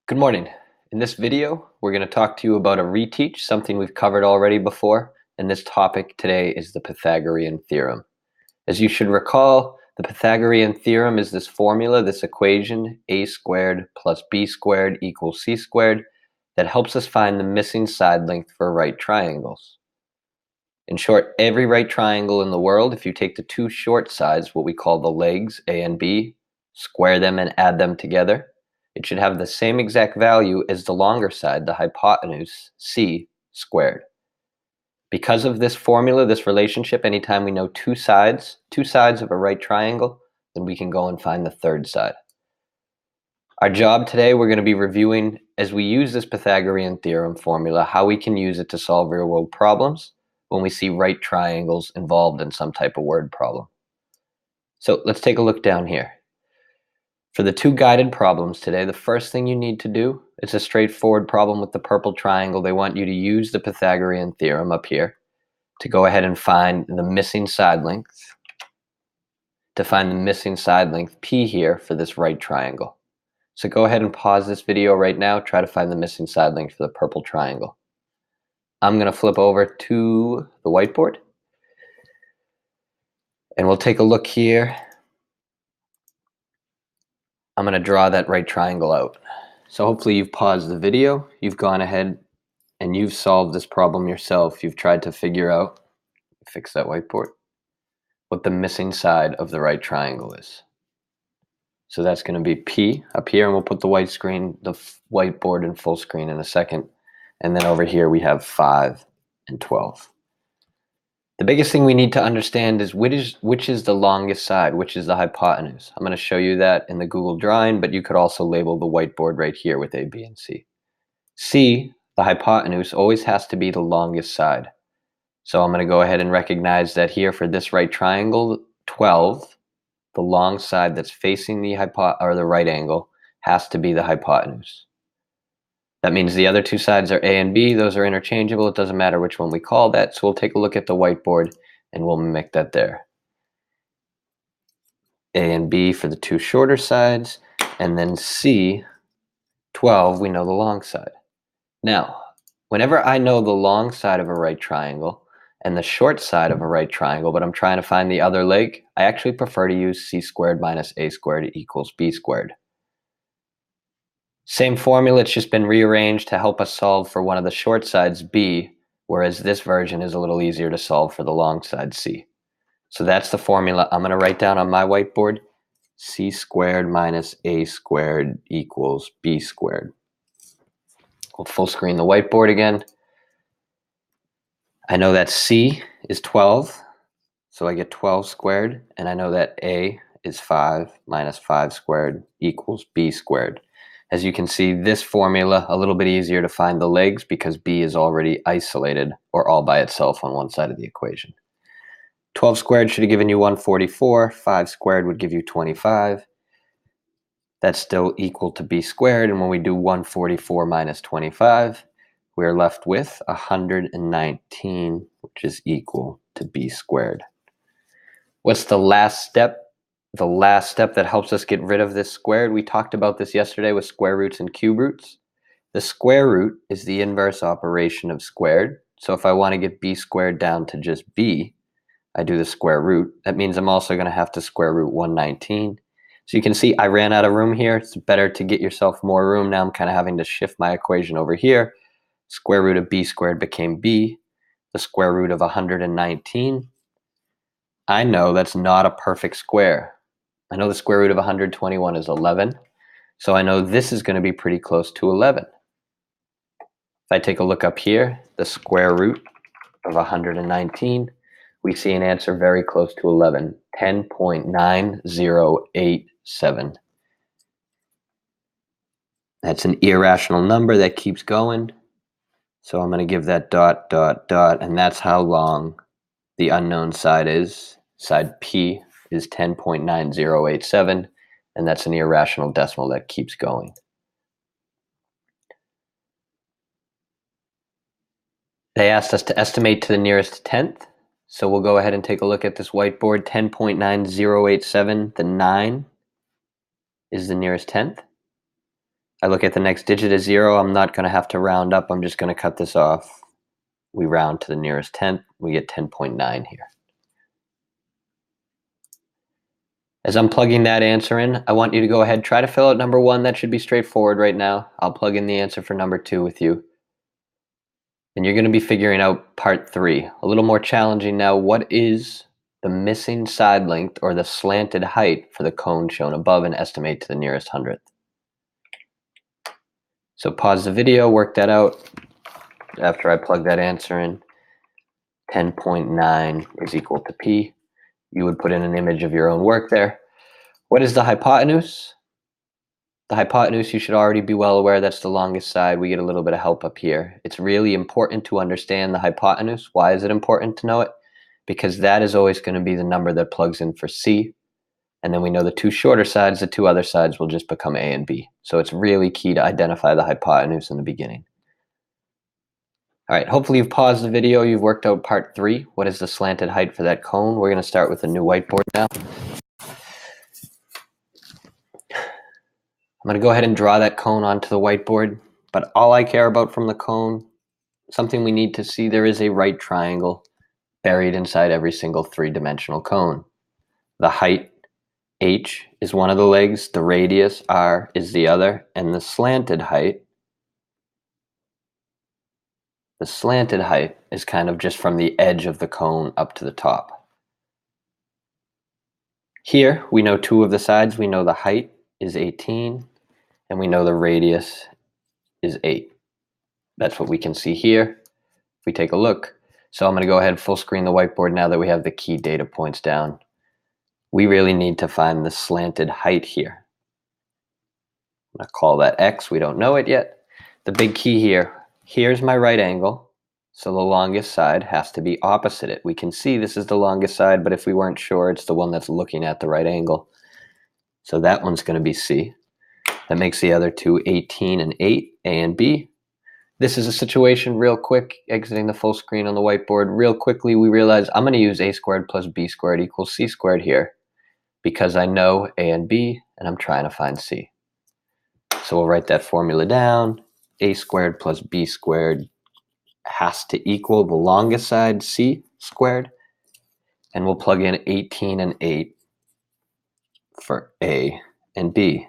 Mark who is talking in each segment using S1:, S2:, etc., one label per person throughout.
S1: Good morning. In this video, we're going to talk to you about a reteach, something we've covered already before, and this topic today is the Pythagorean Theorem. As you should recall, the Pythagorean Theorem is this formula, this equation, a squared plus b squared equals c squared, that helps us find the missing side length for right triangles. In short, every right triangle in the world, if you take the two short sides, what we call the legs, a and b, square them and add them together, it should have the same exact value as the longer side, the hypotenuse, c squared. Because of this formula, this relationship, anytime we know two sides of a right triangle, then we can go and find the third side. Our job today, we're going to be reviewing, as we use this Pythagorean theorem formula, how we can use it to solve real-world problems when we see right triangles involved in some type of word problem. So let's take a look down here. For the two guided problems today, the first thing you need to do, it's a straightforward problem with the purple triangle. They want you to use the Pythagorean theorem up here to go ahead and find the missing side length, P here for this right triangle. So go ahead and pause this video right now, try to find the missing side length for the purple triangle. I'm going to flip over to the whiteboard, and we'll take a look here. I'm going to draw that right triangle out. So hopefully you've paused the video, you've gone ahead and you've solved this problem yourself. You've tried to figure out, fix that whiteboard, what the missing side of the right triangle is. So that's going to be P up here, and we'll put the whiteboard in full screen in a second. And then over here we have 5 and 12. The biggest thing we need to understand is which is the longest side, which is the hypotenuse. I'm going to show you that in the Google drawing, but you could also label the whiteboard right here with A, B, and C. C, the hypotenuse, always has to be the longest side. So I'm going to go ahead and recognize that here for this right triangle, 12, the long side that's facing the right angle, has to be the hypotenuse. That means the other two sides are A and B. Those are interchangeable. It doesn't matter which one we call that. So we'll take a look at the whiteboard and we'll mimic that there. A and B for the two shorter sides, and then C, 12, we know the long side. Now, whenever I know the long side of a right triangle and the short side of a right triangle, but I'm trying to find the other leg, I actually prefer to use c squared minus a squared equals b squared. Same formula, it's just been rearranged to help us solve for one of the short sides, b, whereas this version is a little easier to solve for the long side, c. So that's the formula I'm going to write down on my whiteboard. C squared minus a squared equals b squared. We'll full screen the whiteboard again. I know that c is 12, so I get 12 squared, and I know that a is 5 minus 5 squared equals b squared. As you can see, this formula, a little bit easier to find the legs because b is already isolated or all by itself on one side of the equation. 12 squared should have given you 144. 5 squared would give you 25. That's still equal to b squared, and when we do 144 minus 25, we're left with 119, which is equal to b squared. What's the last step? The last step that helps us get rid of this squared, we talked about this yesterday with square roots and cube roots. The square root is the inverse operation of squared. So if I want to get b squared down to just b, I do the square root. That means I'm also going to have to square root 119. So you can see I ran out of room here. It's better to get yourself more room. Now I'm kind of having to shift my equation over here. Square root of b squared became b. The square root of 119. I know that's not a perfect square. I know the square root of 121 is 11. So I know this is going to be pretty close to 11. If I take a look up here, the square root of 119, we see an answer very close to 11, 10.9087. That's an irrational number that keeps going. So I'm going to give that dot, dot, dot, and that's how long the unknown side is. Side P is 10.9087, and that's an irrational decimal that keeps going. They asked us to estimate to the nearest tenth. So we'll go ahead and take a look at this whiteboard. 10.9087, the 9 is the nearest tenth. I look at the next digit as 0. I'm not going to have to round up. I'm just going to cut this off. We round to the nearest tenth. We get 10.9 here. As I'm plugging that answer in, I want you to go ahead, try to fill out number 1. That should be straightforward right now. I'll plug in the answer for number 2 with you. And you're going to be figuring out part 3. A little more challenging now. What is the missing side length or the slanted height for the cone shown above and estimate to the nearest hundredth? So pause the video, work that out. After I plug that answer in, 10.9 is equal to P. You would put in an image of your own work there. What is the hypotenuse? The hypotenuse, you should already be well aware, that's the longest side. We get a little bit of help up here. It's really important to understand the hypotenuse. Why is it important to know it? Because that is always going to be the number that plugs in for C. And then we know the 2 shorter sides, the 2 other sides will just become A and B. So it's really key to identify the hypotenuse in the beginning. All right, hopefully you've paused the video, you've worked out part 3. What is the slanted height for that cone? We're going to start with a new whiteboard now. I'm going to go ahead and draw that cone onto the whiteboard, but all I care about from the cone, something we need to see, there is a right triangle buried inside every single 3-dimensional cone. The height, H, is one of the legs, the radius, R, is the other, and the slanted height is kind of just from the edge of the cone up to the top. Here, we know 2 of the sides. We know the height is 18, and we know the radius is 8. That's what we can see here if we take a look. So I'm going to go ahead and full screen the whiteboard now that we have the key data points down. We really need to find the slanted height here. I'm going to call that X. We don't know it yet. The big key here, here's my right angle. So the longest side has to be opposite it. We can see this is the longest side, but if we weren't sure, it's the one that's looking at the right angle. So that one's going to be C. That makes the other 2 18 and 8, A and B. This is a situation real quick, exiting the full screen on the whiteboard. Real quickly, we realize I'm going to use A squared plus B squared equals C squared here because I know A and B, and I'm trying to find C. So we'll write that formula down. A squared plus B squared has to equal the longest side, C squared. And we'll plug in 18 and 8 for A and B.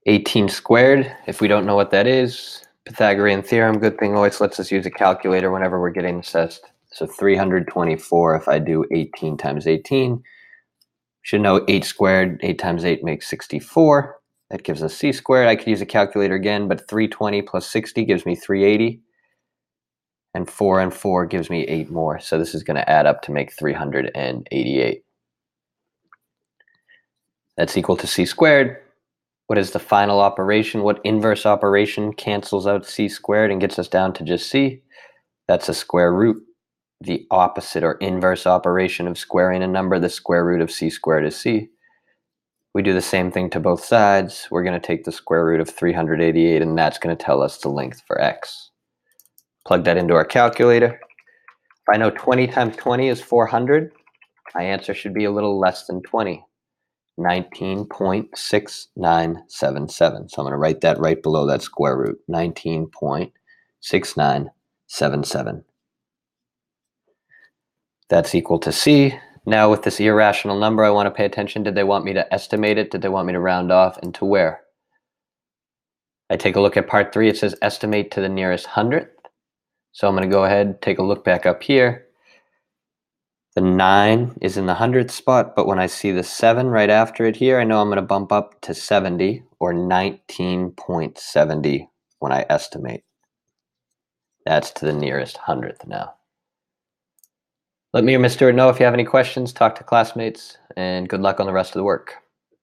S1: 18 squared, if we don't know what that is, Pythagorean Theorem, good thing always lets us use a calculator whenever we're getting assessed. So 324 if I do 18 times 18. Should know 8 squared, 8 times 8 makes 64. That gives us C squared. I could use a calculator again, but 320 plus 60 gives me 380. And 4 and 4 gives me 8 more. So this is going to add up to make 388. That's equal to C squared. What is the final operation? What inverse operation cancels out C squared and gets us down to just C? That's a square root. The opposite or inverse operation of squaring a number, the square root of C squared is C. We do the same thing to both sides. We're going to take the square root of 388, and that's going to tell us the length for X. Plug that into our calculator. If I know 20 times 20 is 400, my answer should be a little less than 20. 19.6977. So I'm going to write that right below that square root. 19.6977. That's equal to C. Now with this irrational number, I want to pay attention. Did they want me to estimate it? Did they want me to round off? And to where? I take a look at part 3. It says estimate to the nearest hundredth. So I'm going to go ahead, take a look back up here. The 9 is in the hundredth spot, but when I see the 7 right after it here, I know I'm going to bump up to 70 or 19.70 when I estimate. That's to the nearest hundredth now. Let me or Ms. Stewart know if you have any questions, talk to classmates, and good luck on the rest of the work.